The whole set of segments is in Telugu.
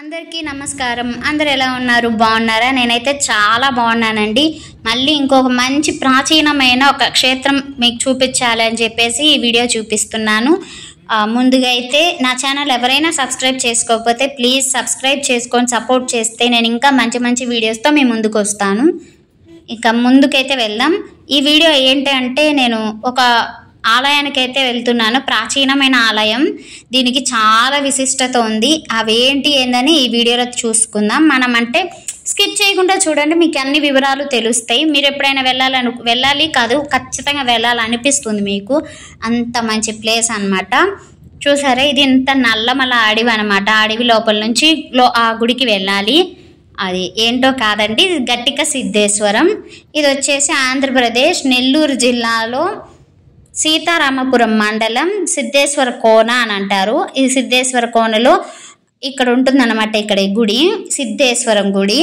అందరికీ నమస్కారం. అందరు ఎలా ఉన్నారు? బాగున్నారా? నేనైతే చాలా బాగున్నానండి. మళ్ళీ ఇంకొక మంచి ప్రాచీనమైన ఒక క్షేత్రం మీకు చూపించాలని చెప్పేసి ఈ వీడియో చూపిస్తున్నాను. ముందుగా అయితే నా ఛానల్ ఎవరైనా సబ్స్క్రైబ్ చేసుకోకపోతే ప్లీజ్ సబ్స్క్రైబ్ చేసుకొని సపోర్ట్ చేస్తే నేను ఇంకా మంచి మంచి వీడియోస్తో మీ ముందుకు వస్తాను. ఇక ముందుకైతే వెళ్దాం. ఈ వీడియో ఏంటంటే నేను ఒక ఆలయానికి అయితే వెళ్తున్నాను. ప్రాచీనమైన ఆలయం, దీనికి చాలా విశిష్టత ఉంది. అవేంటి ఏందని ఈ వీడియోలో చూసుకుందాం. మనం అంటే స్కిప్ చేయకుండా చూడండి, మీకు అన్ని వివరాలు తెలుస్తాయి. మీరు ఎప్పుడైనా వెళ్ళాలి కాదు, ఖచ్చితంగా వెళ్ళాలనిపిస్తుంది మీకు. అంత మంచి ప్లేస్ అన్నమాట. చూసారా, ఇది ఇంత నల్లమల అడవి అనమాట. అడవి లోపల నుంచి ఆ గుడికి వెళ్ళాలి. అది ఏంటో కాదండి, గట్టిక సిద్ధేశ్వరం. ఇది వచ్చేసి ఆంధ్రప్రదేశ్ నెల్లూరు జిల్లాలో సీతారామపురం మండలం సిద్ధేశ్వర కోన అని అంటారు. ఈ సిద్ధేశ్వర కోనలో ఇక్కడ ఉంటుందన్నమాట. ఇక్కడ ఈ గుడి సిద్ధేశ్వరం గుడి,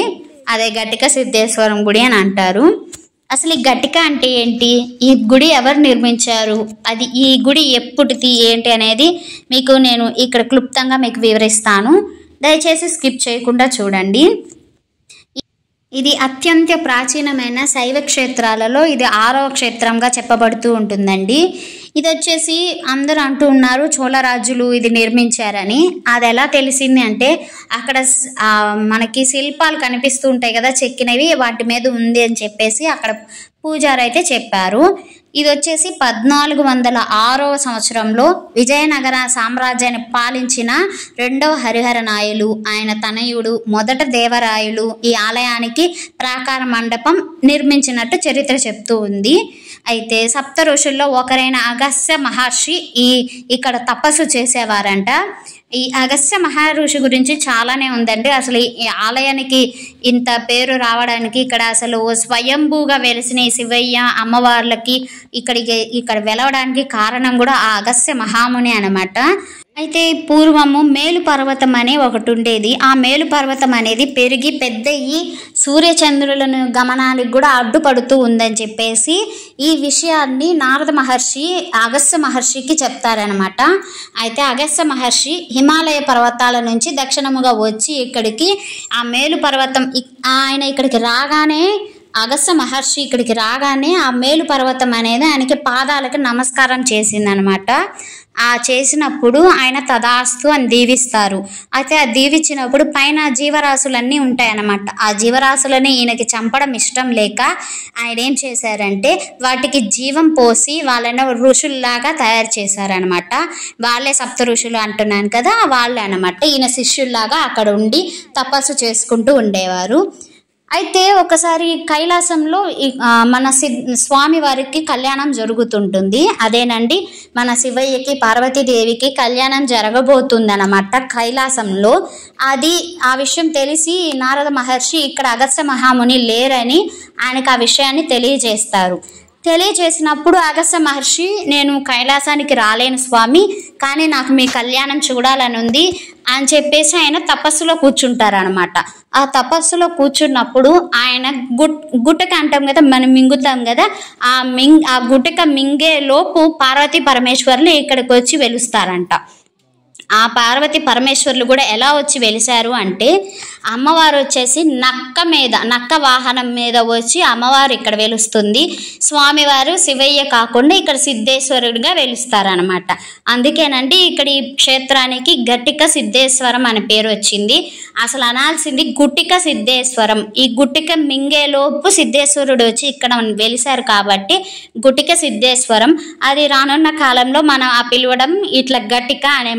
అదే గట్టిక సిద్ధేశ్వరం గుడి అని అంటారు. అసలు ఈ గట్టిక అంటే ఏంటి, ఈ గుడి ఎవరు నిర్మించారు, అది ఈ గుడి ఎప్పుడుది ఏంటి అనేది మీకు నేను ఇక్కడ క్లుప్తంగా మీకు వివరిస్తాను. దయచేసి స్కిప్ చేయకుండా చూడండి. ఇది అత్యంత ప్రాచీనమైన శైవ క్షేత్రాలలో ఇది 6వ క్షేత్రంగా చెప్పబడుతూ ఉంటుందండి. ఇది వచ్చేసి అందరూ అంటూ ఉన్నారు చోళరాజులు ఇది నిర్మించారని. అది ఎలా తెలిసింది అంటే అక్కడ మనకి శిల్పాలు కనిపిస్తూ ఉంటాయి కదా చెక్కినవి, వాటి మీద ఉంది అని చెప్పేసి అక్కడ పూజారి అయితే చెప్పారు. ఇది వచ్చేసి 1406వ సంవత్సరంలో విజయనగర సామ్రాజ్యాన్ని పాలించిన 2వ హరిహర నాయులు ఆయన తనయుడు మొదట దేవరాయలు ఈ ఆలయానికి ప్రాకార మండపం నిర్మించినట్టు చరిత్ర చెప్తూ ఉంది. అయితే సప్త ఋషుల్లో ఒకరైన అగస్త్య మహర్షి ఇక్కడ తపస్సు చేసేవారంట. ఈ అగస్త్య మహర్షి గురించి చాలానే ఉందండి. అసలు ఈ ఆలయానికి ఇంత పేరు రావడానికి ఇక్కడ అసలు స్వయంభూగా వెలిసిన ఈ శివయ్య అమ్మవార్లకి ఇక్కడ వెలవడానికి కారణం కూడా ఆ అగస్త్య మహాముని అన్నమాట. అయితే పూర్వము మేలు పర్వతం అనే ఒకటి ఉండేది. ఆ మేలు పర్వతం అనేది పెరిగి పెద్దయ్యి సూర్యచంద్రులను గమనానికి కూడా అడ్డుపడుతూ ఉందని చెప్పేసి ఈ విషయాన్ని నారద మహర్షి అగస్త్య మహర్షికి చెప్తారనమాట. అయితే అగస్త్య మహర్షి హిమాలయ పర్వతాల నుంచి దక్షిణముగా వచ్చి ఇక్కడికి ఆ మేలు పర్వతం ఆయన ఇక్కడికి రాగానే అగస్త్య మహర్షి ఇక్కడికి రాగానే ఆ మేలు పర్వతం అనేది ఆయనకి పాదాలకు నమస్కారం చేసిందనమాట. ఆ చేసినప్పుడు ఆయన తదాస్తు అని దీవిస్తారు. అయితే ఆ దీవించినప్పుడు పైన జీవరాశులన్నీ ఉంటాయన్నమాట. ఆ జీవరాశులని ఈయనకి చంపడం ఇష్టం లేక ఆయన ఏం చేశారంటే వాటికి జీవం పోసి వాళ్ళని ఋషుల్లాగా తయారు చేశారనమాట. వాళ్ళే సప్త ఋషులు అంటున్నాను కదా, వాళ్ళే అనమాట. ఈయన శిష్యుల్లాగా అక్కడ ఉండి తపస్సు చేసుకుంటూ ఉండేవారు. అయితే ఒకసారి కైలాసంలో మన స్వామి వారికి కళ్యాణం జరుగుతుంటుంది. అదేనండి మన శివయ్యకి పార్వతీదేవికి కళ్యాణం జరగబోతుంది అన్నమాట కైలాసంలో. ఆ విషయం తెలిసి నారద మహర్షి ఇక్కడ అగస్త్య మహాముని లేరని ఆయనకు ఆ విషయాన్ని తెలియజేస్తారు. తెలియజేసినప్పుడు అగస్త్య మహర్షి నేను కైలాసానికి రాలేను స్వామి, కానీ నాకు మీ కళ్యాణం చూడాలని ఉంది అని చెప్పేసి ఆయన తపస్సులో కూర్చుంటారనమాట. ఆ తపస్సులో కూర్చున్నప్పుడు ఆయన గుట్టక అంటాం కదా, మనం మింగుతాం కదా, ఆ గుట్టక మింగే లోపు పార్వతీ పరమేశ్వర్లు ఇక్కడికి వచ్చి వెలుస్తారంట. ఆ పార్వతి పరమేశ్వర్లు కూడా ఎలా వచ్చి వెలిశారు అంటే అమ్మవారు వచ్చేసి నక్క వాహనం మీద వచ్చి అమ్మవారు ఇక్కడ వెలుస్తుంది. స్వామివారు శివయ్య కాకుండా ఇక్కడ సిద్ధేశ్వరుడిగా వెలుస్తారనమాట. అందుకేనండి ఇక్కడ ఈ క్షేత్రానికి గట్టిక సిద్ధేశ్వరం అనే పేరు వచ్చింది. అసలు అనాల్సింది గుట్టిక సిద్ధేశ్వరం. ఈ గుట్టిక మింగేలోపు సిద్ధేశ్వరుడు వచ్చి ఇక్కడ వెలిశారు కాబట్టి గుట్టిక సిద్ధేశ్వరం. అది రానున్న కాలంలో మనం ఆ పిలవడం ఇట్లా గట్టిక అనే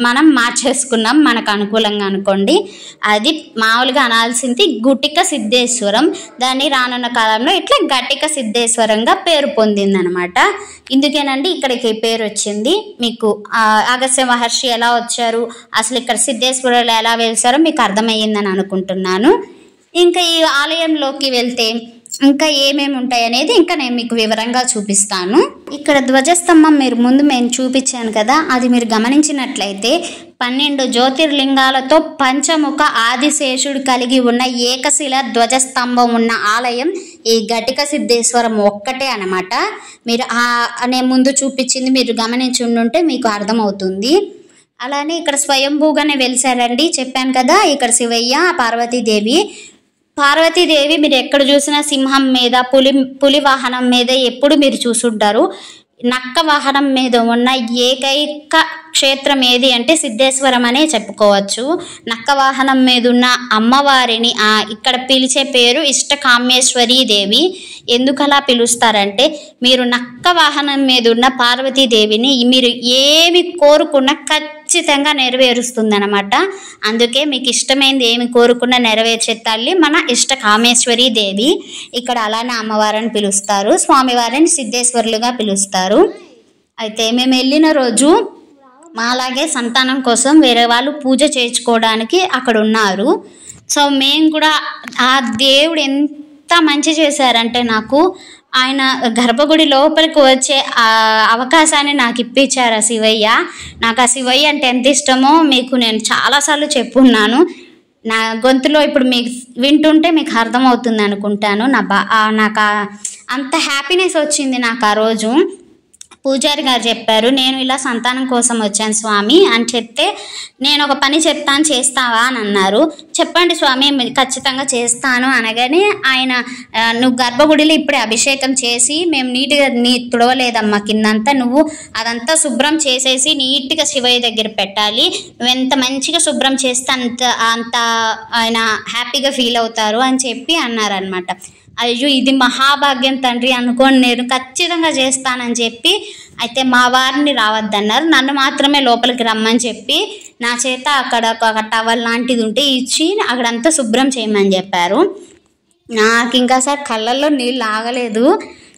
మనం మార్చేసుకున్నాం మనకు అనుకూలంగా అనుకోండి. అది మామూలుగా అనాల్సింది గుట్టిక సిద్ధేశ్వరం. దాన్ని రానున్న కాలంలో ఇట్లా గట్టిక సిద్ధేశ్వరంగా పేరు పొందిందనమాట. ఇందుకేనండి ఇక్కడికి పేరు వచ్చింది. మీకు అగస్త్య మహర్షి ఎలా వచ్చారు, అసలు ఇక్కడ సిద్ధేశ్వరులు ఎలా వెలిసారో మీకు అర్థమయ్యిందని అనుకుంటున్నాను. ఇంకా ఈ ఆలయంలోకి వెళ్తే ఇంకా ఏమేమి ఉంటాయి అనేది ఇంకా నేను మీకు వివరంగా చూపిస్తాను. ఇక్కడ ధ్వజస్తంభం నేను చూపించాను కదా, అది మీరు గమనించినట్లయితే 12 జ్యోతిర్లింగాలతో పంచముఖ ఆదిశేషుడు కలిగి ఉన్న ఏకశిల ధ్వజస్తంభం ఉన్న ఆలయం ఈ గట్టిక సిద్ధేశ్వరం ఒక్కటే అనమాట. మీరు నేను ముందు చూపించింది మీరు గమనించి ఉండుంటే మీకు అర్థమవుతుంది. అలానే ఇక్కడ స్వయంభూగానే వెలిసారండి. చెప్పాను కదా, ఇక్కడ శివయ్య, పార్వతీదేవి. పార్వతీదేవి మీరు ఎక్కడ చూసినా సింహం మీద, పులి వాహనం మీద ఎప్పుడు మీరు చూసుంటారు. నక్క వాహనం మీద ఉన్న ఏకైక క్షేత్రం ఏది అంటే సిద్ధేశ్వరం అనే చెప్పుకోవచ్చు. నక్క వాహనం మీద ఉన్న అమ్మవారిని ఇక్కడ పిలిచే పేరు ఇష్టకామేశ్వరీ దేవి. ఎందుకు అలా పిలుస్తారంటే, మీరు నక్క వాహనం మీద ఉన్న పార్వతీదేవిని మీరు ఏమి కోరుకున్నా ఖచ్చితంగా నెరవేరుస్తుంది అనమాట. అందుకే మీకు ఇష్టమైనది ఏమి కోరుకున్నా నెరవేర్చే తల్లి మన ఇష్టకామేశ్వరీ దేవి. ఇక్కడ అలానే అమ్మవారిని పిలుస్తారు, స్వామివారిని సిద్ధేశ్వరులుగా పిలుస్తారు. అయితే మేము వెళ్ళిన రోజు మాలాగే సంతానం కోసం వేరే వాళ్ళు పూజ చేయించుకోవడానికి అక్కడ ఉన్నారు. సో మేము కూడా ఆ దేవుడు ఎంత మంచి చేశారంటే, నాకు ఆయన గర్భగుడి లోపలికి వచ్చే అవకాశాన్ని నాకు ఇప్పించారు ఆ శివయ్య. నాకు ఆ శివయ్య అంటే ఎంత ఇష్టమో మీకు నేను చాలాసార్లు చెప్పున్నాను. నా గొంతులో ఇప్పుడు మీకు వింటుంటే మీకు అర్థమవుతుంది అనుకుంటాను. నాకు అంత హ్యాపీనెస్ వచ్చింది నాకు ఆ రోజు. పూజారి గారు చెప్పారు, నేను ఇలా సంతానం కోసం వచ్చాను స్వామి అని చెప్తే, నేను ఒక పని చెప్తాను చేస్తావా అని అన్నారు. చెప్పండి స్వామి, ఖచ్చితంగా చేస్తాను అనగానే ఆయన, నువ్వు గర్భగుడిలో ఇప్పుడే అభిషేకం చేసి, మేము నీట్గా తుడవలేదమ్మా కిందంతా, నువ్వు అదంతా శుభ్రం చేసేసి నీట్గా శివయ్య దగ్గర పెట్టాలి. నువ్వు ఎంత మంచిగా శుభ్రం చేస్తే అంత ఆయన హ్యాపీగా ఫీల్ అవుతారు అని చెప్పి అన్నారనమాట. అయ్యో ఇది మహాభాగ్యం తండ్రి అనుకోని నేను ఖచ్చితంగా చేస్తానని చెప్పి, అయితే మా వారిని రావద్దన్నారు, నన్ను మాత్రమే లోపలికి రమ్మని చెప్పి నా చేత అక్కడ ఒక టవల్ లాంటిది ఉంటే ఇచ్చి అక్కడంతా శుభ్రం చేయమని చెప్పారు. నాకు ఇంకా సార్ కళ్ళల్లో నీళ్ళు ఆగలేదు.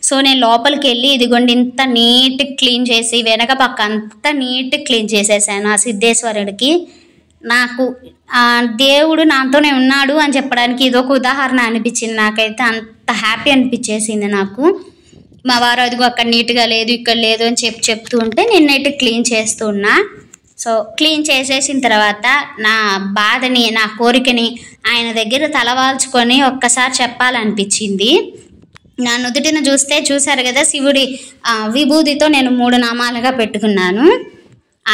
సో నేను లోపలికి వెళ్ళి ఇదిగోండి ఇంత నీట్ క్లీన్ చేసి వెనక పక్క అంతా నీట్ క్లీన్ చేసేసాను ఆ సిద్ధేశ్వరుడికి. నాకు దేవుడు నాతోనే ఉన్నాడు అని చెప్పడానికి ఇదొక ఉదాహరణ అనిపించింది. నాకైతే అంత హ్యాపీ అనిపించేసింది నాకు. మా వారు అదిగో అక్కడ నీట్గా లేదు, ఇక్కడ లేదు అని చెప్తూ ఉంటే నేను నీట్గా క్లీన్ చేస్తూ ఉన్నా. సో క్లీన్ చేసేసిన తర్వాత నా బాధని, నా కోరికని ఆయన దగ్గర తలవాల్చుకొని ఒక్కసారి చెప్పాలనిపించింది. నా నుదుటిని చూశారు కదా, శివుడి విభూతితో నేను 3 నామాలుగా పెట్టుకున్నాను.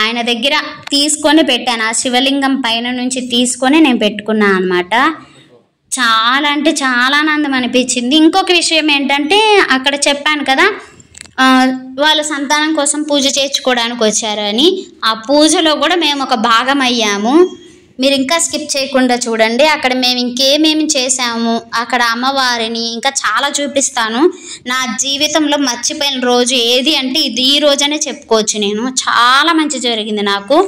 ఆయన దగ్గర తీసుకొని పెట్టాను, ఆ శివలింగం పైన నుంచి తీసుకొని నేను పెట్టుకున్నాను అనమాట. చాలా అంటే చాలా ఆనందం అనిపించింది. ఇంకొక విషయం ఏంటంటే, అక్కడ చెప్పాను కదా వాళ్ళ సంతానం కోసం పూజ చేయించుకోవడానికి వచ్చారని, ఆ పూజలో కూడా మేము ఒక భాగం అయ్యాము. మీరు ఇంకా స్కిప్ చేయకుండా చూడండి. అక్కడ మేము ఇంకేమేమి చేసాము, అక్కడ అమ్మవారిని ఇంకా చాలా చూపిస్తాను. నా జీవితంలో మర్చిపోయిన రోజు ఏది అంటే ఇది ఈ రోజనే చెప్పుకోవచ్చు. నేను చాలా మంచి జరిగింది నాకు.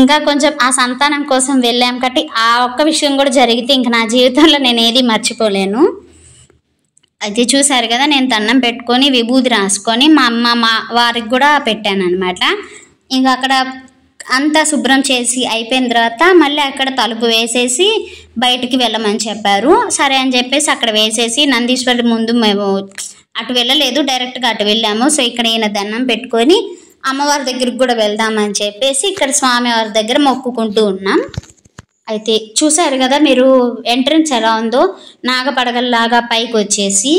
ఇంకా కొంచెం ఆ సంతానం కోసం వెళ్ళాం కాబట్టి ఆ ఒక్క విషయం కూడా జరిగితే ఇంకా నా జీవితంలో నేను ఏది మర్చిపోలేను. అయితే చూసారు కదా, నేను దండం పెట్టుకొని విభూది రాసుకొని మా వారికి కూడా పెట్టాను అనమాట. ఇంకా అక్కడ అంతా శుభ్రం చేసి అయిపోయిన తర్వాత మళ్ళీ అక్కడ తలుపు వేసేసి బయటికి వెళ్ళమని చెప్పారు. సరే అని చెప్పేసి అక్కడ వేసేసి నందీశ్వరుడి ముందు మేము అటు వెళ్ళలేదు, డైరెక్ట్గా అటు వెళ్ళాము. సో ఇక్కడ ఈయన దండం పెట్టుకొని అమ్మవారి దగ్గరికి కూడా వెళ్దామని చెప్పేసి ఇక్కడ స్వామివారి దగ్గర మొక్కుకుంటూ ఉన్నాం. అయితే చూసారు కదా మీరు ఎంట్రన్స్ ఎలా ఉందో, నాగపడగల్లాగా పైకి వచ్చేసి.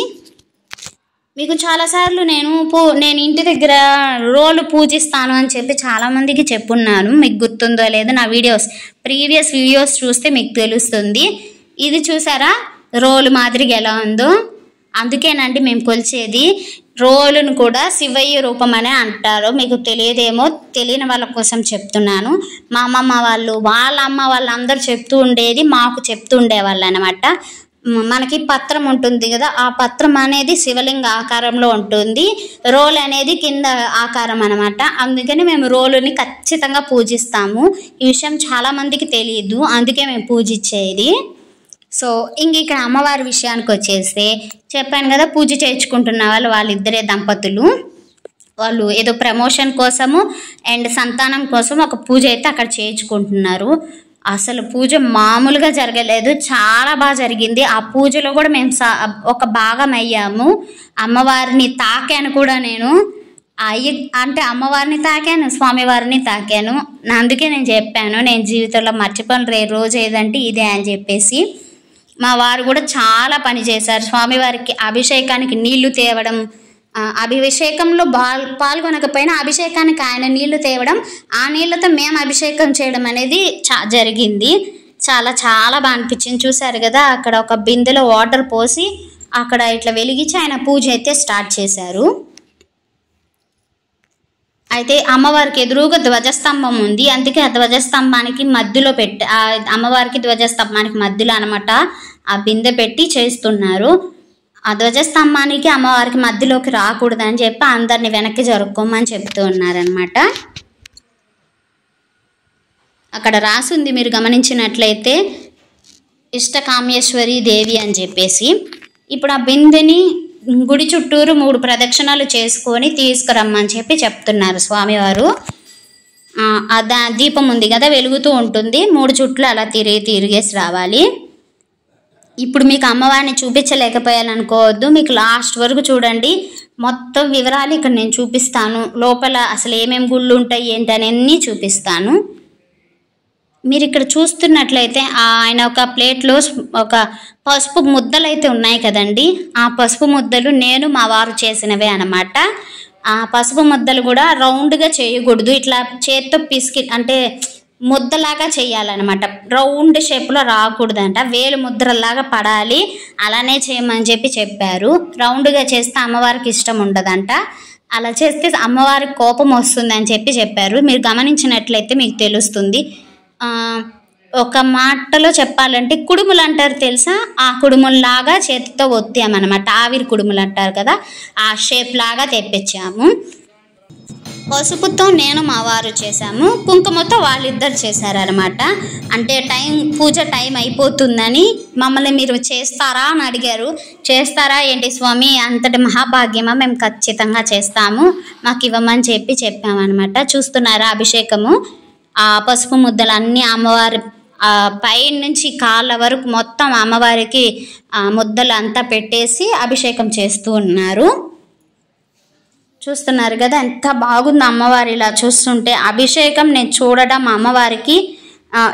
మీకు చాలాసార్లు నేను ఇంటి దగ్గర రోలు పూజిస్తాను అని చెప్పి చాలామందికి చెప్పున్నాను. మీకు గుర్తుందో లేదో, నా ప్రీవియస్ వీడియోస్ చూస్తే మీకు తెలుస్తుంది. ఇది చూసారా రోలు మాదిరిగా ఎలా ఉందో, అందుకేనండి మేము కొలిచేది. రోలును కూడా శివయ్య రూపం అనే అంటారు. మీకు తెలియదేమో, తెలియని వాళ్ళ కోసం చెప్తున్నాను. మా అమ్మమ్మ వాళ్ళు, వాళ్ళ అమ్మ వాళ్ళందరూ చెప్తూ ఉండేది, మాకు చెప్తూ ఉండేవాళ్ళు అనమాట. మనకి పత్రం ఉంటుంది కదా, ఆ పత్రం అనేది శివలింగ ఆకారంలో ఉంటుంది, రోల్ అనేది కింద ఆకారం అనమాట. అందుకని మేము రోలుని ఖచ్చితంగా పూజిస్తాము. ఈ విషయం చాలామందికి తెలియదు, అందుకే మేము పూజించేది. సో ఇంక ఇక్కడ అమ్మవారి విషయానికి వచ్చేస్తే చెప్పాను కదా, పూజ చేయించుకుంటున్న వాళ్ళిద్దరే దంపతులు. వాళ్ళు ఏదో ప్రమోషన్ కోసము అండ్ సంతానం కోసం ఒక పూజ అయితే అక్కడ చేయించుకుంటున్నారు. అసలు పూజ మామూలుగా జరగలేదు, చాలా బాగా జరిగింది. ఆ పూజలో కూడా మేము ఒక భాగం అయ్యాము. అమ్మవారిని తాకాను కూడా నేను. అంటే అమ్మవారిని తాకాను, స్వామివారిని తాకాను. అందుకే నేను చెప్పాను, నేను జీవితంలో మర్చిపోయిన రోజు ఏదంటే ఇదే అని చెప్పేసి. మా వారు కూడా చాలా పని చేశారు. స్వామివారికి అభిషేకానికి నీళ్లు తేవడం, అభిషేకంలో పాల్గొనకపోయినా అభిషేకానికి ఆయన నీళ్లు తేవడం, ఆ నీళ్లతో మేము అభిషేకం చేయడం అనేది జరిగింది. చాలా చాలా బాగా అనిపించింది. చూశారు కదా, అక్కడ ఒక బిందెలో వాటర్ పోసి అక్కడ ఇట్లా వెలిగించి ఆయన పూజ అయితే స్టార్ట్ చేశారు. అయితే అమ్మవారికి ఎదురుగా ధ్వజస్తంభం ఉంది, అందుకే ఆ ధ్వజస్తంభానికి మధ్యలో పెట్టి అమ్మవారికి ధ్వజస్తంభానికి మధ్యలో అనమాట ఆ బిందె పెట్టి చేస్తున్నారు. ఆ ధ్వజస్తంభానికి అమ్మవారికి మధ్యలోకి రాకూడదని చెప్పి అందరిని వెనక్కి జరుపుకోమని చెప్తూ ఉన్నారనమాట. అక్కడ రాసుంది మీరు గమనించినట్లయితే ఇష్టకామేశ్వరి దేవి అని చెప్పేసి. ఇప్పుడు ఆ బిందెని గుడి చుట్టూరు 3 ప్రదక్షిణాలు చేసుకొని తీసుకురమ్మని చెప్పి చెప్తున్నారు స్వామివారు. దీపం ఉంది కదా, వెలుగుతూ ఉంటుంది, 3 చుట్లు అలా తిరిగేసి రావాలి. ఇప్పుడు మీకు అమ్మవారిని చూపించలేకపోయాలనుకోవద్దు, మీకు లాస్ట్ వరకు చూడండి, మొత్తం వివరాలు ఇక్కడ నేను చూపిస్తాను. లోపల అసలు ఏమేమి గుళ్ళు ఉంటాయి ఏంటి అన్నీ చూపిస్తాను. మీరు ఇక్కడ చూస్తున్నట్లయితే ఆయన ఒక ప్లేట్లో ఒక పసుపు ముద్దలు అయితే ఉన్నాయి కదండి, ఆ పసుపు ముద్దలు నేను మా వారు చేసినవే అన్నమాట. ఆ పసుపు ముద్దలు కూడా రౌండ్గా చేయకూడదు, ఇట్లా చేత్తో పిసికి అంటే ముద్దలాగా చేయాలన్నమాట. రౌండ్ షేప్లో రాకూడదంట, వేలు ముద్రలాగా పడాలి, అలానే చేయమని చెప్పారు. రౌండ్గా చేస్తే అమ్మవారికి ఇష్టం ఉండదంట, అలా చేస్తే అమ్మవారికి కోపం వస్తుంది అని చెప్పారు. మీరు గమనించినట్లయితే మీకు తెలుస్తుంది. ఒక మాటలో చెప్పాలంటే కుడుములు అంటారు తెలుసా, ఆ కుడుముల్లాగా చేతితో ఒత్తామన్నమాట. ఆవిరి కుడుములు అంటారు కదా, ఆ షేప్ లాగా తెప్పించాము. పసుపుతో నేను మా వారు చేశాము, కుంకుమతో వాళ్ళిద్దరు చేశారనమాట. అంటే పూజ టైం అయిపోతుందని మమ్మల్ని మీరు చేస్తారా అని అడిగారు. చేస్తారా ఏంటి స్వామి, అంతటి మహాభాగ్యమా, మేము ఖచ్చితంగా చేస్తాము, మాకు ఇవ్వమని చెప్పామన్నమాట. చూస్తున్నారా అభిషేకము, ఆ పసుపు ముద్దలు అన్నీ అమ్మవారి పై నుంచి కాళ్ళ వరకు మొత్తం అమ్మవారికి ముద్దలు అంతా పెట్టేసి అభిషేకం చేస్తూ ఉన్నారు. చూస్తున్నారు కదా ఎంత బాగుంది అమ్మవారి. ఇలా చూస్తుంటే అభిషేకం నేను చూడడం అమ్మవారికి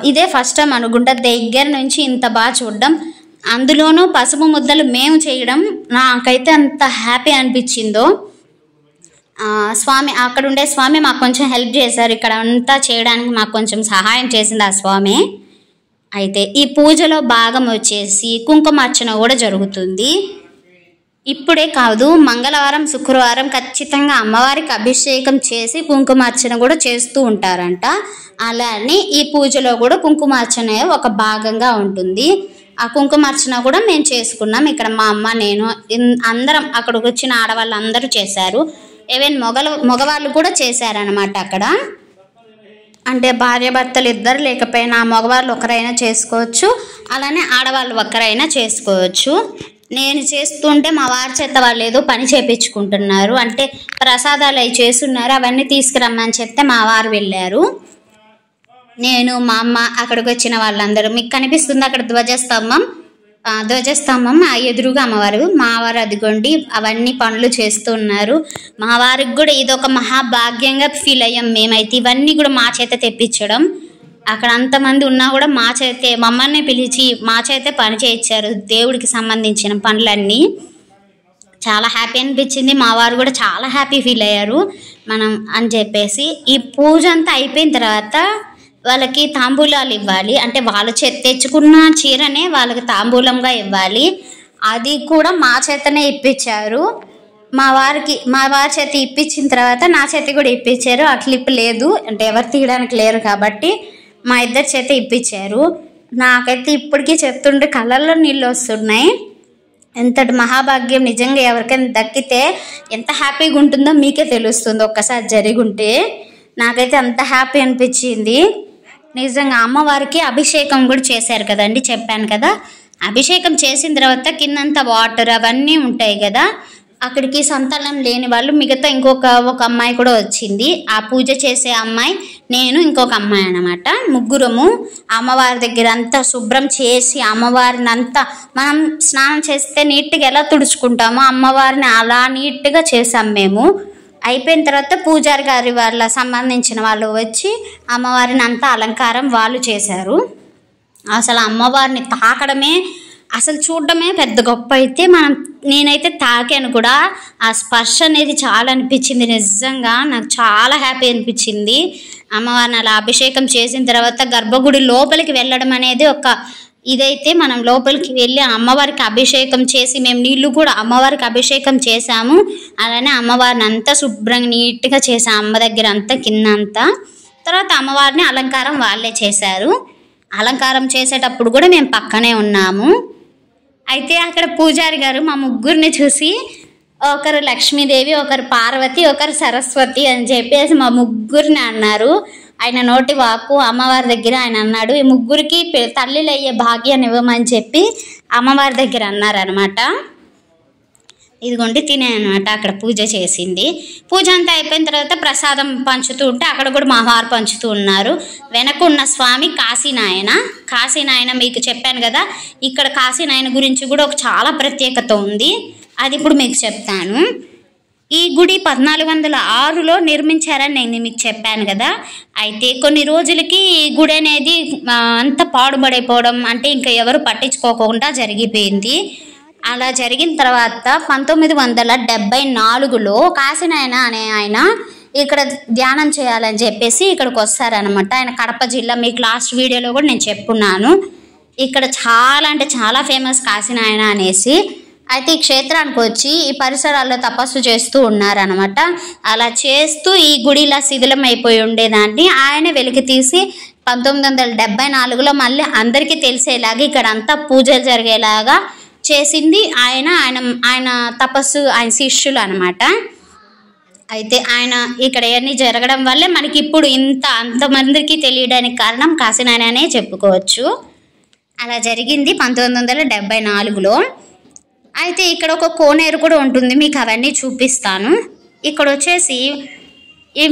ఇదే ఫస్ట్ టైం అనుకుంటా, దగ్గర నుంచి ఇంత బాగా చూడడం, అందులోనూ పసుపు ముద్దలు మేము చేయడం నాకైతే అంత హ్యాపీ అనిపించిందో. స్వామి అక్కడ ఉండే స్వామి మాకు కొంచెం హెల్ప్ చేశారు, ఇక్కడ అంతా చేయడానికి మాకు కొంచెం సహాయం చేసింది ఆ స్వామి. అయితే ఈ పూజలో భాగం వచ్చేసి కుంకుమార్చన కూడా జరుగుతుంది. ఇప్పుడే కాదు, మంగళవారం శుక్రవారం ఖచ్చితంగా అమ్మవారికి అభిషేకం చేసి కుంకుమార్చన కూడా చేస్తూ ఉంటారంట. అలానే ఈ పూజలో కూడా కుంకుమార్చన ఒక భాగంగా ఉంటుంది. ఆ కుంకుమార్చన కూడా మేము చేసుకున్నాం. ఇక్కడ మా అమ్మ నేను అందరం, అక్కడికి వచ్చిన ఆడవాళ్ళందరూ చేశారు. ఈవెన్ మగవాళ్ళు కూడా చేశారనమాట అక్కడ. అంటే భార్యాభర్తలు ఇద్దరు లేకపోయినా మగవాళ్ళు ఒకరైనా చేసుకోవచ్చు, అలానే ఆడవాళ్ళు ఒక్కరైనా చేసుకోవచ్చు. నేను చేస్తుంటే మా వారి చేత వాళ్ళు ఏదో పని చేయించుకుంటున్నారు, అంటే ప్రసాదాలు అవి చేస్తున్నారు, అవన్నీ తీసుకురమ్మని చెప్తే మా వారు వెళ్ళారు. నేను మా అమ్మ అక్కడికి వచ్చిన వాళ్ళందరూ, మీకు కనిపిస్తుంది అక్కడ ధ్వజస్తంభం ఎదురుగా అమ్మవారు, మా వారు అదిగోండి అవన్నీ పనులు చేస్తూ ఉన్నారు. మా వారికి కూడా ఇదొక మహాభాగ్యంగా ఫీల్ అయ్యాం మేమైతే. ఇవన్నీ కూడా మా చేత తెప్పించడం, అక్కడ అంతమంది ఉన్నా కూడా మా చేతే మమ్మల్ని పిలిచి మా చేతే పని చేయించారు, దేవుడికి సంబంధించిన పనులన్నీ. చాలా హ్యాపీ అనిపించింది, మా వారు కూడా చాలా హ్యాపీ ఫీల్ అయ్యారు మనం అని చెప్పేసి. ఈ పూజ అంతా అయిపోయిన తర్వాత వాళ్ళకి తాంబూలాలు ఇవ్వాలి, అంటే వాళ్ళు తెచ్చుకున్న చీరనే వాళ్ళకి తాంబూలంగా ఇవ్వాలి. అది కూడా మా చేతనే ఇప్పించారు. మా వారి చేతి ఇప్పించిన తర్వాత నా చేతి కూడా ఇప్పించారు. ఆ క్లిప్ లేదు, అంటే ఎవరు తీయడానికి లేరు కాబట్టి మా ఇద్దరి చేతి ఇప్పించారు. నాకైతే ఇప్పటికీ చెప్తుంటే కళ్ళల్లో నీళ్ళు వస్తున్నాయి. ఎంతటి మహాభాగ్యం నిజంగా ఎవరికైనా దక్కితే ఎంత హ్యాపీగా ఉంటుందో మీకే తెలుస్తుంది ఒక్కసారి జరిగి ఉంటే. నాకైతే అంత హ్యాపీ అనిపించింది నిజంగా. అమ్మవారికి అభిషేకం కూడా చేశారు కదండి, చెప్పాను కదా. అభిషేకం చేసిన తర్వాత కిందంతా వాటర్ అవన్నీ ఉంటాయి కదా, అక్కడికి సంతానం లేని వాళ్ళు మిగతా ఒక అమ్మాయి కూడా వచ్చింది. ఆ పూజ చేసే అమ్మాయి, నేను ఇంకొక అమ్మాయి అన్నమాట, ముగ్గురము అమ్మవారి దగ్గర అంతా శుభ్రం చేసి, అమ్మవారిని అంతా మనం స్నానం చేస్తే నీట్గా ఎలా తుడుచుకుంటామో అమ్మవారిని అలా నీట్గా చేసాం మేము. అయిపోయిన తర్వాత పూజారి గారి వాళ్ళ సంబంధించిన వాళ్ళు వచ్చి అమ్మవారిని అంతా అలంకారం వాళ్ళు చేశారు. అసలు అమ్మవారిని తాకడమే అసలు చూడడమే పెద్ద గొప్ప. అయితే నేనైతే తాకాను కూడా, ఆ స్పర్శ అనేది చాలా అనిపించింది. నిజంగా నాకు చాలా హ్యాపీ అనిపించింది. అమ్మవారిని అలా అభిషేకం చేసిన తర్వాత గర్భగుడి లోపలికి వెళ్ళడం అనేది ఒక ఇదైతే, మనం లోపలికి వెళ్ళి అమ్మవారికి అభిషేకం చేసి, మేము నీళ్లు కూడా అమ్మవారికి అభిషేకం చేసాము. అలానే అమ్మవారిని అంతా శుభ్రంగా నీట్గా చేసాం, అమ్మ దగ్గర అంతా కింద అంతా. తర్వాత అమ్మవారిని అలంకారం వాళ్ళే చేశారు. అలంకారం చేసేటప్పుడు కూడా మేము పక్కనే ఉన్నాము. అయితే అక్కడ పూజారి గారు మా ముగ్గురిని చూసి, ఒకరు లక్ష్మీదేవి, ఒకరు పార్వతి, ఒకరు సరస్వతి అని చెప్పేసి మా ముగ్గురిని అన్నారు. ఆయన నోటి వాక్కు అమ్మవారి దగ్గర ఆయన అన్నాడు, ఈ ముగ్గురికి తల్లిలు అయ్యే భాగ్యాన్ని ఇవ్వమని చెప్పి అమ్మవారి దగ్గర అన్నారనమాట. ఇదిగోండి తినే అనమాట అక్కడ పూజ చేసింది. పూజ అంతా అయిపోయిన తర్వాత ప్రసాదం పంచుతూ ఉంటే అక్కడ కూడా మా వారు పంచుతూ ఉన్నారు. వెనక ఉన్న స్వామి కాశీనాయన. కాశీనాయన మీకు చెప్పాను కదా, ఇక్కడ కాశీనాయన గురించి కూడా ఒక చాలా ప్రత్యేకత ఉంది. అది ఇప్పుడు మీకు చెప్తాను. ఈ గుడి 1406లో నిర్మించారని నేను మీకు చెప్పాను కదా. అయితే కొన్ని రోజులకి ఈ గుడి అనేది అంత పాడుబడిపోవడం, అంటే ఇంకా ఎవరు పట్టించుకోకుండా జరిగిపోయింది. అలా జరిగిన తర్వాత 1974లో కాశీనాయన అనే ఆయన ఇక్కడ ధ్యానం చేయాలని చెప్పేసి ఇక్కడికి వస్తారనమాట. ఆయన కడప జిల్లా, మీకు లాస్ట్ వీడియోలో కూడా నేను చెప్పున్నాను. ఇక్కడ చాలా అంటే చాలా ఫేమస్ కాశీనాయన అనేసి. అయితే ఈ క్షేత్రానికి వచ్చి ఈ పరిసరాల్లో తపస్సు చేస్తూ ఉన్నారనమాట. అలా చేస్తూ ఈ గుడి ఇలా శిథిలం అయిపోయి ఉండేదాన్ని ఆయన వెలికి తీసి 1974లో మళ్ళీ అందరికీ తెలిసేలాగా ఇక్కడ అంతా పూజలు జరిగేలాగా చేసింది ఆయన తపస్సు, ఆయన శిష్యులు అనమాట. అయితే ఆయన ఇక్కడ ఇవన్నీ జరగడం వల్లే మనకి ఇప్పుడు అంతమందికి తెలియడానికి కారణం కాశీనాయననే చెప్పుకోవచ్చు. అలా జరిగింది 1974లో. అయితే ఇక్కడ ఒక కోనేరు కూడా ఉంటుంది, మీకు అవన్నీ చూపిస్తాను. ఇక్కడ వచ్చేసి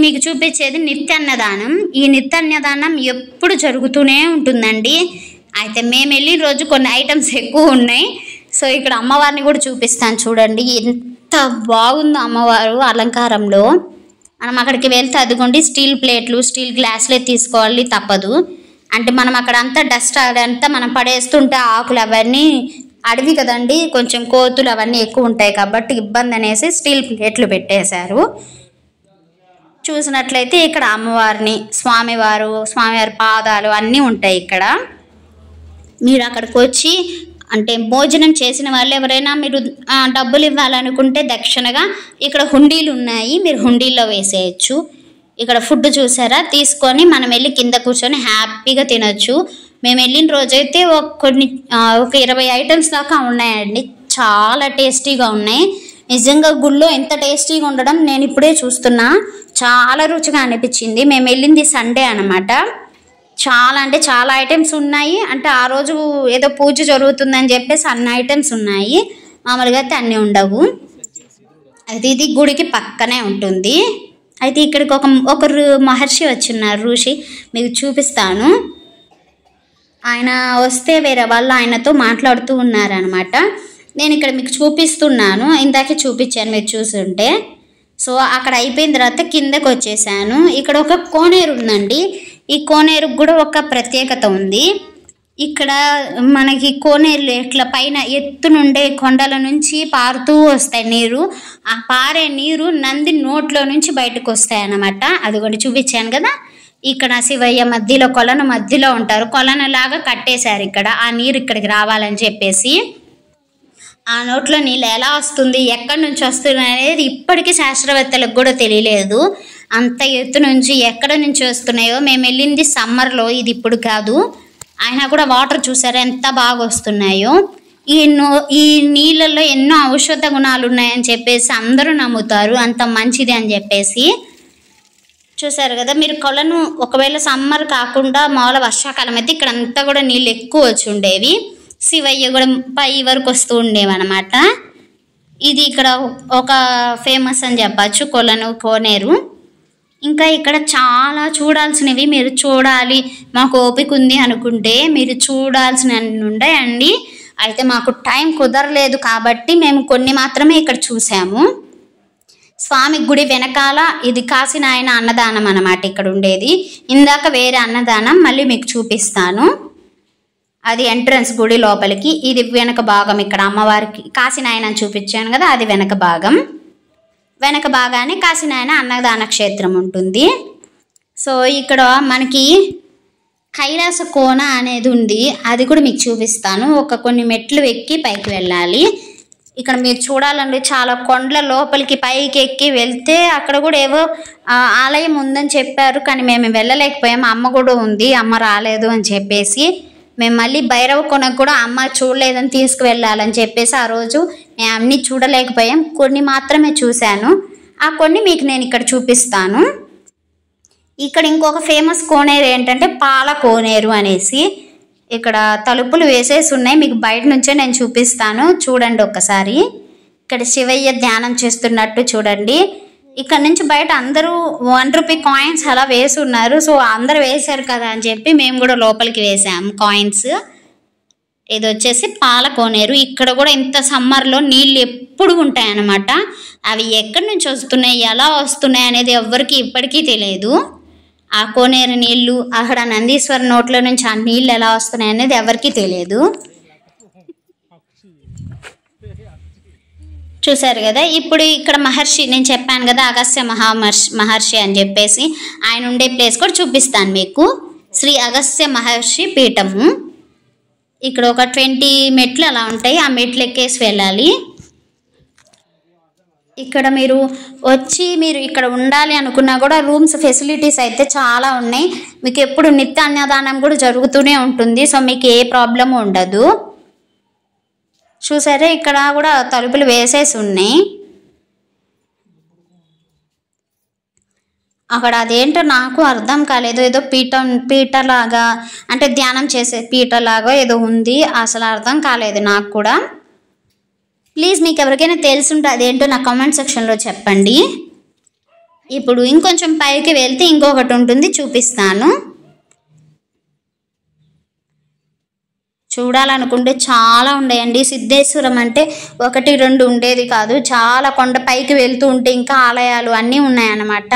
మీకు చూపించేది నిత్యాన్నదానం. ఈ నిత్యాన్నదానం ఎప్పుడు జరుగుతూనే ఉంటుందండి. అయితే మేము వెళ్ళిన రోజు కొన్ని ఐటమ్స్ ఎక్కువ ఉన్నాయి. సో ఇక్కడ అమ్మవారిని కూడా చూపిస్తాను చూడండి, ఎంత బాగుందో అమ్మవారు అలంకారంలో. మనం అక్కడికి వెళ్తే అదిగోండి స్టీల్ ప్లేట్లు, స్టీల్ గ్లాసులే తీసుకోవాలి తప్పదు. అంటే మనం అక్కడ అంతా డస్ట్ అదంతా మనం పడేస్తుంటే ఆకులు అవన్నీ అడవి కదండి, కొంచెం కోతులు అవన్నీ ఎక్కువ ఉంటాయి కాబట్టి ఇబ్బంది అనేసి స్టీల్ ప్లేట్లు పెట్టేశారు. చూసినట్లయితే ఇక్కడ అమ్మవారిని, స్వామివారి పాదాలు అన్నీ ఉంటాయి ఇక్కడ. మీరు అక్కడికి వచ్చి అంటే భోజనం చేసిన వాళ్ళు ఎవరైనా మీరు డబ్బులు ఇవ్వాలనుకుంటే దక్షిణగా ఇక్కడ హుండీలు ఉన్నాయి, మీరు హుండీల్లో వేసేయచ్చు. ఇక్కడ ఫుడ్ చూసారా, తీసుకొని మనం వెళ్ళి కింద కూర్చొని హ్యాపీగా తినొచ్చు. మేము వెళ్ళిన రోజైతే ఒక 20 ఐటమ్స్ దాకా ఉన్నాయండి. చాలా టేస్టీగా ఉన్నాయి. నిజంగా గుళ్ళో ఎంత టేస్టీగా ఉండడం నేను ఇప్పుడే చూస్తున్నా. చాలా రుచిగా అనిపించింది. మేము వెళ్ళింది సండే అనమాట. చాలా అంటే చాలా ఐటమ్స్ ఉన్నాయి. అంటే ఆ రోజు ఏదో పూజ జరుగుతుందని చెప్పేసి అన్ని ఐటమ్స్ ఉన్నాయి, మామూలుగా అయితే అన్నీ ఉండవు. అయితే ఇది గుడికి పక్కనే ఉంటుంది. అయితే ఇక్కడికి ఒకరు మహర్షి వచ్చిన్నారు, ఋషి, మీకు చూపిస్తాను. ఆయన వస్తే వేరే వాళ్ళు ఆయనతో మాట్లాడుతూ ఉన్నారనమాట. నేను ఇక్కడ మీకు చూపిస్తున్నాను, ఇందాకే చూపించాను మీరు చూసుంటే. సో అక్కడ అయిపోయిన తర్వాత కిందకి వచ్చేసాను. ఇక్కడ ఒక కోనేరు ఉందండి. ఈ కోనేరుకు కూడా ఒక ప్రత్యేకత ఉంది. ఇక్కడ మనకి కోనేరులు ఇట్లా పైన ఎత్తు నుండే కొండల నుంచి పారుతూ వస్తాయి నీరు. ఆ పారే నీరు నంది నోట్లో నుంచి బయటకు వస్తాయి అన్నమాట. అదిగోండి చూపించాను కదా, ఇక్కడ శివయ్య మధ్యలో కొలను మధ్యలో ఉంటారు. కొలనులాగా కట్టేశారు ఇక్కడ, ఆ నీరు ఇక్కడికి రావాలని చెప్పేసి. ఆ నోట్లో నీళ్ళు ఎలా వస్తుంది, ఎక్కడి నుంచి వస్తుంది అనేది ఇప్పటికీ శాస్త్రవేత్తలకు కూడా తెలియలేదు. అంత ఎత్తు నుంచి ఎక్కడ నుంచి వస్తున్నాయో. మేము వెళ్ళింది సమ్మర్లో, ఇది ఇప్పుడు కాదు. అయినా కూడా వాటర్ చూసారా ఎంత బాగా వస్తున్నాయో. ఈ నీళ్ళల్లో ఎన్నో ఔషధ గుణాలు ఉన్నాయని చెప్పేసి అందరూ నమ్ముతారు, అంత మంచిది అని చెప్పేసి. చూసారు కదా మీరు, కొలను ఒకవేళ సమ్మర్ కాకుండా మామూలు వర్షాకాలం అయితే ఇక్కడ అంతా కూడా నీళ్ళు ఎక్కువ వచ్చి ఉండేవి. శివయ్య కూడా పై వరకు వస్తూ ఉండేవన్నమాట. ఇది ఇక్కడ ఒక ఫేమస్ అని చెప్పచ్చు కోనేరు. ఇంకా ఇక్కడ చాలా చూడాల్సినవి, మీరు చూడాలి మాకు ఓపిక ఉంది అనుకుంటే మీరు చూడాల్సినవి ఉన్నాయండి. అయితే మాకు టైం కుదరలేదు కాబట్టి మేము కొన్ని మాత్రమే ఇక్కడ చూసాము. స్వామి గుడి వెనకాల ఇది కాశీనాయన అన్నదానం అన్నమాట ఇక్కడ ఉండేది. ఇందాక వేరే అన్నదానం మళ్ళీ మీకు చూపిస్తాను. అది ఎంట్రన్స్ గుడి లోపలికి. ఇది వెనక భాగం. ఇక్కడ అమ్మవారికి కాశీనాయన చూపించాను కదా, అది వెనక భాగం. వెనక భాగానే కాశీనాయన అన్నదాన క్షేత్రం ఉంటుంది. సో ఇక్కడ మనకి కైలాస కోన అనేది ఉంది, అది కూడా మీకు చూపిస్తాను. కొన్ని మెట్లు ఎక్కి పైకి వెళ్ళాలి. ఇక్కడ మీరు చూడాలండి, చాలా కొండల లోపలికి పైకి ఎక్కి వెళ్తే అక్కడ కూడా ఏవో ఆలయం ఉందని చెప్పారు, కానీ మేము వెళ్ళలేకపోయాము. అమ్మ కూడా ఉంది, అమ్మ రాలేదు అని చెప్పేసి మేము మళ్ళీ భైరవ కొనకు కూడా అమ్మ చూడలేదని తీసుకువెళ్ళాలని చెప్పేసి ఆ రోజు మేము అన్నీ చూడలేకపోయాం. కొన్ని మాత్రమే చూశాను. ఆ కొన్ని మీకు నేను ఇక్కడ చూపిస్తాను. ఇక్కడ ఇంకొక ఫేమస్ కోనేరు ఏంటంటే పాల కోనేరు అనేసి. ఇక్కడ తలుపులు వేసేసి ఉన్నాయి, మీకు బయట నుంచే నేను చూపిస్తాను, చూడండి ఒక్కసారి. ఇక్కడ శివయ్య ధ్యానం చేస్తున్నట్టు చూడండి. ఇక్కడ నుంచి బయట అందరూ 1 రూపీ కాయిన్స్ అలా వేసి ఉన్నారు. సో అందరు వేశారు కదా అని చెప్పి మేము కూడా లోపలికి వేసాము కాయిన్స్. ఇది వచ్చేసి పాల కోనేరు. ఇక్కడ కూడా ఇంత సమ్మర్లో నీళ్ళు ఎప్పుడు ఉంటాయి అన్నమాట. అవి ఎక్కడి నుంచి వస్తున్నాయి, ఎలా వస్తున్నాయి అనేది ఎవ్వరికి ఇప్పటికీ తెలియదు. ఆ కోనేరు నీళ్లు, అక్కడ నందీశ్వర నోట్లో నుంచి ఆ నీళ్ళు ఎలా వస్తున్నాయి అనేది ఎవరికీ తెలియదు. చూసారు కదా. ఇప్పుడు ఇక్కడ మహర్షి, నేను చెప్పాను కదా అగస్త్య మహర్షి అని చెప్పేసి, ఆయన ఉండే ప్లేస్ కూడా చూపిస్తాను మీకు. శ్రీ అగస్త్య మహర్షి పీఠము. ఇక్కడ ఒక 20 మెట్లు అలా ఉంటాయి, ఆ మెట్లు ఎక్కేసి వెళ్ళాలి. ఇక్కడ మీరు వచ్చి మీరు ఇక్కడ ఉండాలి అనుకున్నా కూడా రూమ్స్ ఫెసిలిటీస్ అయితే చాలా ఉన్నాయి. మీకు ఎప్పుడు నిత్య అన్నదానం కూడా జరుగుతూనే ఉంటుంది. సో మీకు ఏ ప్రాబ్లము ఉండదు. చూసారా, ఇక్కడ కూడా తలుపులు వేసేసి ఉన్నాయి. అక్కడ అదేంటో నాకు అర్థం కాలేదు, ఏదో పీటలాగా అంటే ధ్యానం చేసే పీటలాగా ఏదో ఉంది, అసలు అర్థం కాలేదు నాకు కూడా. ప్లీజ్ మీకు ఎవరికైనా తెలుసుంటే అదేంటో నా కామెంట్ సెక్షన్లో చెప్పండి. ఇప్పుడు ఇంకొంచెం పైకి వెళ్తే ఇంకొకటి ఉంటుంది, చూపిస్తాను. చూడాలనుకుంటే చాలా ఉండేయండి. సిద్ధేశ్వరం అంటే 1, 2 ఉండేది కాదు, చాలా కొండ పైకి వెళ్తూ ఉంటే ఇంకా ఆలయాలు అన్నీ ఉన్నాయన్నమాట.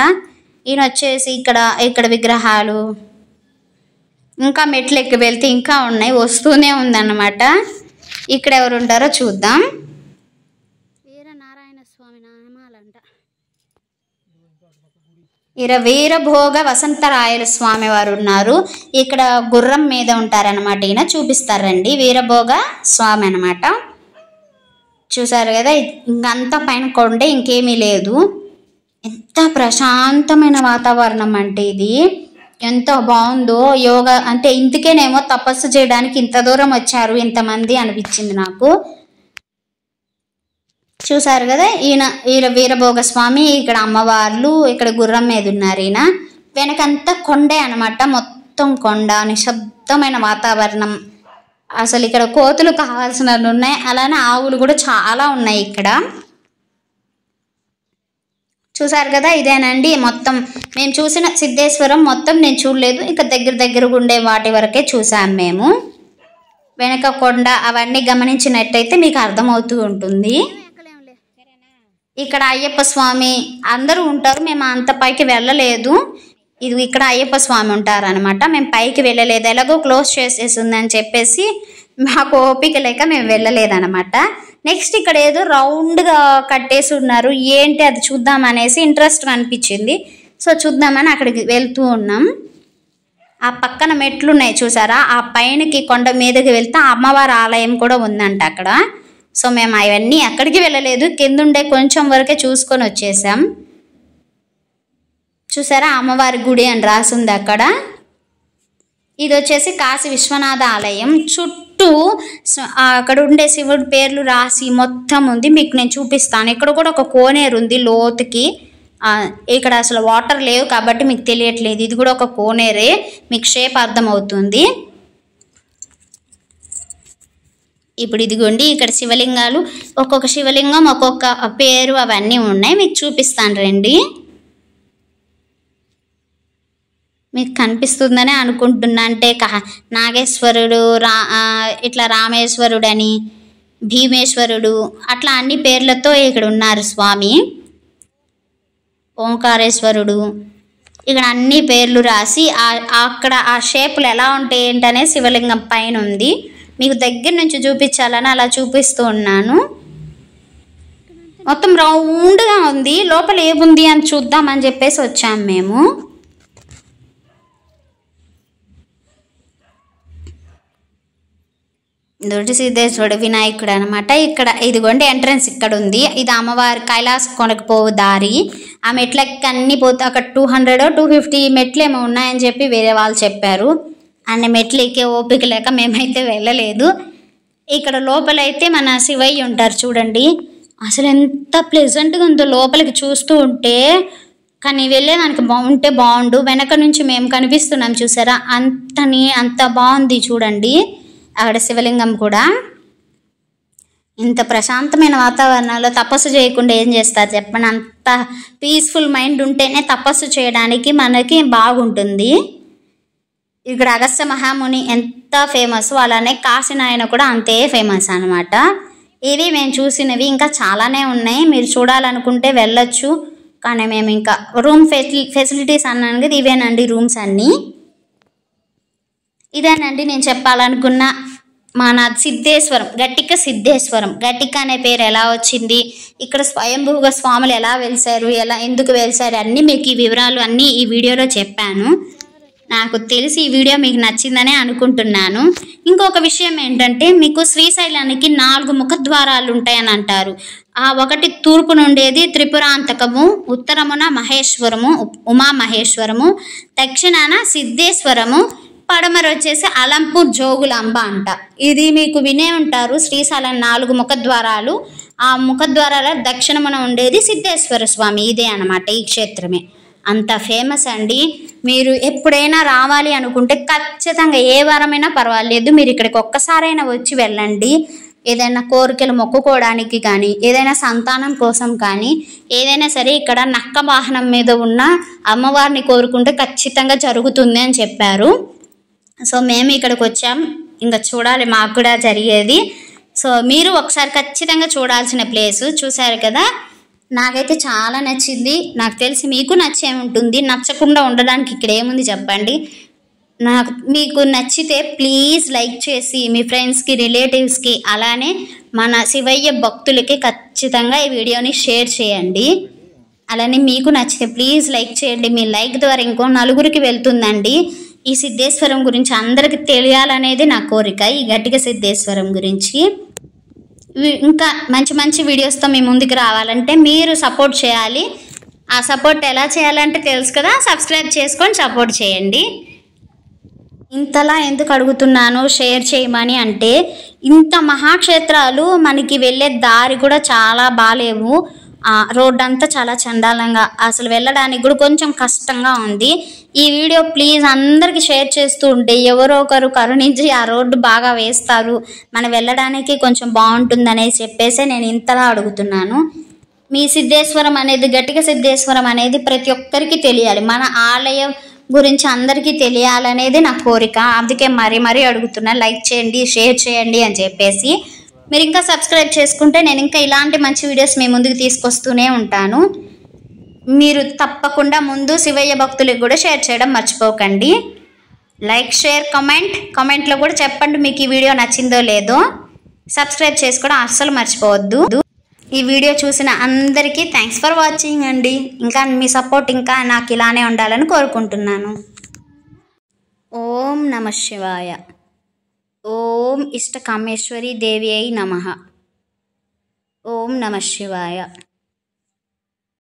ఈయన వచ్చేసి ఇక్కడ విగ్రహాలు, ఇంకా మెట్లు ఎక్కి వెళ్తే ఇంకా ఉన్నాయి, వస్తూనే ఉందన్నమాట. ఇక్కడ ఎవరు ఉంటారో చూద్దాం. వీరనారాయణ స్వామి నామాలంట. వీరభోగ వసంతరాయల స్వామి వారు ఉన్నారు. ఇక్కడ గుర్రం మీద ఉంటారనమాట. ఈయన చూపిస్తారండి, వీరభోగ స్వామి అనమాట. చూసారు కదా, ఇంకంతా పైన కొండే, ఇంకేమీ లేదు. ఎంత ప్రశాంతమైన వాతావరణం అంటే ఇది, ఎంత బాగుందో. యోగా అంటే ఇందుకేనేమో తపస్సు చేయడానికి ఇంత దూరం వచ్చారు ఇంతమంది అనిపించింది నాకు. చూసారు కదా, ఈయన వీరభోగ స్వామి, ఇక్కడ అమ్మవార్లు, ఇక్కడ గుర్రం మీద ఉన్నారు. ఈయన వెనకంతా కొండే అనమాట, మొత్తం కొండ, నిశ్శబ్దమైన వాతావరణం. అసలు ఇక్కడ కోతులు కావాల్సినవి ఉన్నాయి, అలానే ఆవులు కూడా చాలా ఉన్నాయి ఇక్కడ. చూసారు కదా, ఇదేనండి మొత్తం మేము చూసిన సిద్ధేశ్వరం. మొత్తం నేను చూడలేదు, ఇక దగ్గరగా ఉండే వాటి వరకే చూసాము మేము. వెనక కొండ అవన్నీ గమనించినట్టయితే మీకు అర్థమవుతూ ఉంటుంది. ఇక్కడ అయ్యప్ప స్వామి అందరూ ఉంటారు, మేము అంత పైకి వెళ్ళలేదు. ఇది ఇక్కడ అయ్యప్ప స్వామి ఉంటారనమాట. మేము పైకి వెళ్ళలేదు, ఎలాగో క్లోజ్ చేసేసిందని చెప్పేసి మాకు ఓపిక లేక మేము వెళ్ళలేదన్నమాట. నెక్స్ట్ ఇక్కడ ఏదో రౌండ్గా కట్టేసి ఉన్నారు, ఏంటి అది చూద్దాం అనేసి ఇంట్రెస్ట్ అనిపించింది. సో చూద్దామని అక్కడికి వెళ్తూ ఉన్నాం. ఆ పక్కన మెట్లు ఉన్నాయి చూసారా, ఆ పైనకి కొండ మీదకి వెళ్తే అమ్మవారి ఆలయం కూడా ఉందంట అక్కడ. సో మేము అవన్నీ అక్కడికి వెళ్ళలేదు, కిందుండే కొంచెం వరకే చూసుకొని వచ్చేసాం. చూసారా, అమ్మవారి గుడి అని రాసింది అక్కడ. ఇది వచ్చేసి కాశీ విశ్వనాథ ఆలయం. చుట్టూ అక్కడ ఉండే శివుడి పేర్లు రాసి మొత్తం ఉంది, మీకు నేను చూపిస్తాను. ఇక్కడ కూడా ఒక కోనేరు ఉంది లోతుకి. ఇక్కడ అసలు వాటర్ లేవు కాబట్టి మీకు తెలియట్లేదు, ఇది కూడా ఒక కోనేరే, మీకు షేప్ అర్థమవుతుంది. ఇప్పుడు ఇదిగోండి, ఇక్కడ శివలింగాలు, ఒక్కొక్క శివలింగం ఒక్కొక్క పేరు అవన్నీ ఉన్నాయి, మీకు చూపిస్తాను రండి. మీకు కనిపిస్తుందని అనుకుంటున్నా. అంటే నాగేశ్వరుడు, ఇట్లా రామేశ్వరుడు అని, భీమేశ్వరుడు, అట్లా అన్ని పేర్లతో ఇక్కడ ఉన్నారు స్వామి. ఓంకారేశ్వరుడు, ఇక్కడ అన్ని పేర్లు రాసి అక్కడ ఆ షేపులు ఎలా ఉంటాయి ఏంటనే శివలింగం పైన ఉంది. మీకు దగ్గర నుంచి చూపించాలని అలా చూపిస్తూ ఉన్నాను. మొత్తం రౌండ్గా ఉంది, లోపల ఏముంది అని చూద్దామని చెప్పేసి వచ్చాము మేము. దొడ్డి సిద్ధేశ్వరుడు వినాయకుడు అనమాట. ఇక్కడ ఇదిగోండి ఎంట్రన్స్ ఇక్కడ ఉంది. ఇది అమ్మవారి కైలాస కొనకు పోవు దారి. ఆ మెట్లకి అన్నీ పోతే అక్కడ 200-250 మెట్లు ఏమో ఉన్నాయని చెప్పి వేరే వాళ్ళు చెప్పారు. అన్ని మెట్లు ఎక్కే ఓపిక లేక మేమైతే వెళ్ళలేదు. ఇక్కడ లోపలైతే మన శివయ్య ఉంటారు చూడండి. అసలు ఎంత ప్లెజెంట్గా ఉందో లోపలికి చూస్తూ ఉంటే. కానీ వెళ్ళేదానికి బాగుంటే బాగుండు. వెనక నుంచి మేము కనిపిస్తున్నాం చూసారా, అంత బాగుంది చూడండి. అక్కడ శివలింగం కూడా ఇంత ప్రశాంతమైన వాతావరణంలో తపస్సు చేయకుండా ఏం చేస్తారు చెప్పండి. అంత పీస్ఫుల్ మైండ్ ఉంటేనే తపస్సు చేయడానికి మనకి బాగుంటుంది. ఇక్కడ అగస్త్య మహాముని ఎంత ఫేమస్, అలానే కాశీనాయన కూడా అంతే ఫేమస్ అనమాట. ఇవి మేము చూసినవి, ఇంకా చాలానే ఉన్నాయి. మీరు చూడాలనుకుంటే వెళ్ళొచ్చు. కానీ మేము ఇంకా రూమ్ ఫెసిలిటీస్ అన్నాను కదా, ఇవేనండి రూమ్స్ అన్నీ. ఇదేనండి నేను చెప్పాలనుకున్న మన సిద్ధేశ్వరం, గట్టిక సిద్ధేశ్వరం. గట్టిక అనే పేరు ఎలా వచ్చింది, ఇక్కడ స్వయంభూగా స్వాములు ఎలా వెలిసారు, ఎందుకు వెలిసారు అన్నీ మీకు ఈ వివరాలు అన్నీ ఈ వీడియోలో చెప్పాను. నాకు తెలిసి ఈ వీడియో మీకు నచ్చిందనే అనుకుంటున్నాను. ఇంకొక విషయం ఏంటంటే, మీకు శ్రీశైలానికి 4 ముఖద్వారాలు ఉంటాయని అంటారు. ఆ ఒకటి తూర్పు నుండేది త్రిపురాంతకము, ఉత్తరమున మహేశ్వరము ఉమామహేశ్వరము, దక్షిణాన సిద్ధేశ్వరము, పడమర వచ్చేసి అలంపూర్ జోగులాంబ అంట. ఇది మీకు వినే ఉంటారు. శ్రీశైలం 4 ముఖద్వారాలు. ఆ ముఖద్వారాల దక్షిణమున ఉండేది సిద్ధేశ్వర స్వామి. ఇదే అనమాట, ఈ క్షేత్రమే. అంత ఫేమస్ అండి. మీరు ఎప్పుడైనా రావాలి అనుకుంటే ఖచ్చితంగా ఏ వారమైనా పర్వాలేదు, మీరు ఇక్కడికి ఒక్కసారైనా వచ్చి వెళ్ళండి. ఏదైనా కోరికలు మొక్కుకోవడానికి కానీ, ఏదైనా సంతానం కోసం కానీ, ఏదైనా సరే ఇక్కడ నక్క వాహనం మీద ఉన్న అమ్మవారిని కోరుకుంటే ఖచ్చితంగా జరుగుతుంది అని చెప్పారు. సో మేము ఇక్కడికి వచ్చాం, ఇంకా చూడాలి, మాకు కూడా జరిగేది. సో మీరు ఒకసారి ఖచ్చితంగా చూడాల్సిన ప్లేసు. చూశారు కదా, నాకైతే చాలా నచ్చింది. నాకు తెలిసి మీకు నచ్చే ఉంటుంది. నచ్చకుండా ఉండడానికి ఇక్కడ ఏముంది చెప్పండి. మీకు నచ్చితే ప్లీజ్ లైక్ చేసి మీ ఫ్రెండ్స్కి, రిలేటివ్స్కి, అలానే మన శివయ్య భక్తులకి ఖచ్చితంగా ఈ వీడియోని షేర్ చేయండి. అలానే మీకు నచ్చితే ప్లీజ్ లైక్ చేయండి. మీ లైక్ ద్వారా ఇంకో 4గురికి వెళ్తుందండి. ఈ సిద్ధేశ్వరం గురించి అందరికి తెలియాలనేది నా కోరిక. ఈ గట్టిక సిద్ధేశ్వరం గురించి ఇంకా మంచి మంచి వీడియోస్తో మీ ముందుకు రావాలంటే మీరు సపోర్ట్ చేయాలి. ఆ సపోర్ట్ ఎలా చేయాలంటే తెలుసు కదా, సబ్స్క్రైబ్ చేసుకొని సపోర్ట్ చేయండి. ఇంతలా ఎందుకు అడుగుతున్నాను షేర్ చేయమని అంటే, ఇంత మహాక్షేత్రాలు మనకి వెళ్ళే దారి కూడా చాలా బాగాలేవు. రోడ్డు అంతా చాలా చండాలంగా, అసలు వెళ్ళడానికి కూడా కొంచెం కష్టంగా ఉంది. ఈ వీడియో ప్లీజ్ అందరికీ షేర్ చేస్తూ ఉంటే ఎవరో ఒకరు కరుణించి ఆ రోడ్డు బాగా వేస్తారు, మనం వెళ్ళడానికి కొంచెం బాగుంటుందనేసి చెప్పేసి నేను ఇంతలా అడుగుతున్నాను. మీ సిద్ధేశ్వరం అనేది, గట్టిక సిద్ధేశ్వరం అనేది ప్రతి ఒక్కరికి తెలియాలి. మన ఆలయం గురించి అందరికీ తెలియాలనేది నా కోరిక. అందుకే మరీ అడుగుతున్నా, లైక్ చేయండి, షేర్ చేయండి అని చెప్పేసి. మీరు ఇంకా సబ్స్క్రైబ్ చేసుకుంటే నేను ఇంకా ఇలాంటి మంచి వీడియోస్ మీ ముందుకు తీసుకొస్తూనే ఉంటాను. మీరు తప్పకుండా ముందు శివయ్య భక్తులకు కూడా షేర్ చేయడం మర్చిపోకండి. లైక్, షేర్, కామెంట్లో కూడా చెప్పండి మీకు ఈ వీడియో నచ్చిందో లేదో. సబ్స్క్రైబ్ చేసుకోవడం అస్సలు మర్చిపోవద్దు. ఈ వీడియో చూసిన అందరికీ థ్యాంక్స్ ఫర్ వాచింగ్ అండి. ఇంకా మీ సపోర్ట్ ఇంకా నాకు ఇలానే ఉండాలని కోరుకుంటున్నాను. ఓం నమః శివాయ. ఓం ఇష్టకామేశ్వరి దేవి అయి నమః. ఓం నమః శివాయ.